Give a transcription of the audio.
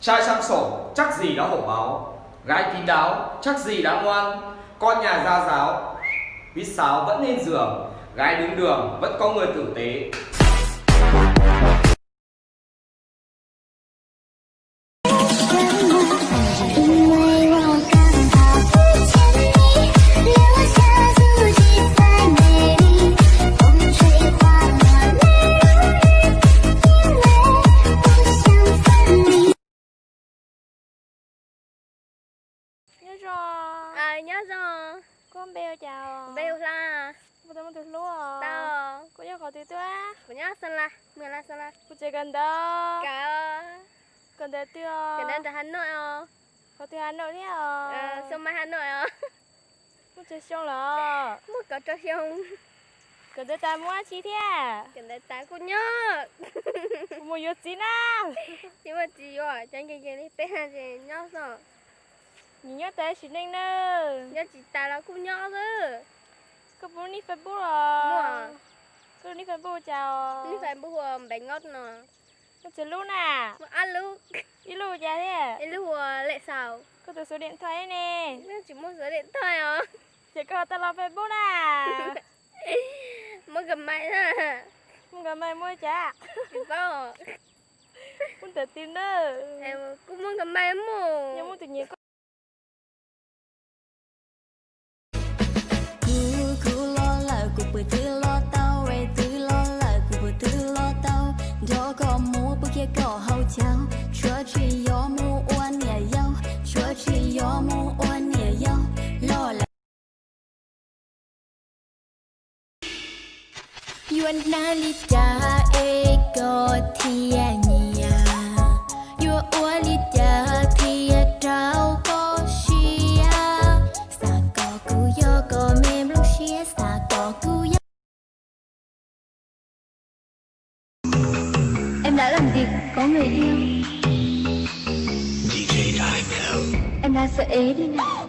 Trai sang sổ chắc gì đã hổ báo, gái kín đáo chắc gì đã ngoan, con nhà gia giáo huýt sáo vẫn lên giường, gái đứng đường vẫn có người tử tế. Nhớ rồi. Nhớ rồi. Con bèo chào. Bèo là. Cô tao muốn từ lúa. Tao. Cô nhớ có từ tôi á. Cô nhớ xin là. Mẹ là xin là. Cô chơi gần đó. Cả. Gần đó tiêu. Gần đây từ Hà Nội à. Có từ Hà Nội thế à. Sông Mai Hà Nội à. Muốn chơi xong là. Muốn có cho xong. Gần đây ta mua chi thế à. Gần đây ta cô nhớ. Cô mua yếu gì à. Nhưng mà chị rồi. Chẳng cái gì đi. Bé hà gì nhớ rồi. Nhìn nhớ tới chị Ninh nữa. Nhớ chị ta là cũng nhớ chứ. Cô muốn đi Facebook à. Mua. Cô đi Facebook chào. Đi Facebook bánh ngọt nè. Cô chơi luôn à. Ăn luôn. Đi luôn chả thế à. Đi luôn lệ sao. Cô từ số điện thoại nè. Nhớ chỉ mua số điện thoại à. Chị có tao là Facebook à. Mua cầm máy nè. Không gặp mày mua chả. Có. Muốn tự tin đó. Em cũng muốn cầm máy mua. Nhưng muốn tự nhiên Yuan nalita ego thia nia Yu ualita thia trao có xia Sa có cu yo có mềm lúc xia Sa có cu yo. Em đã làm việc có người yêu. Em đã sợ ế đi nào.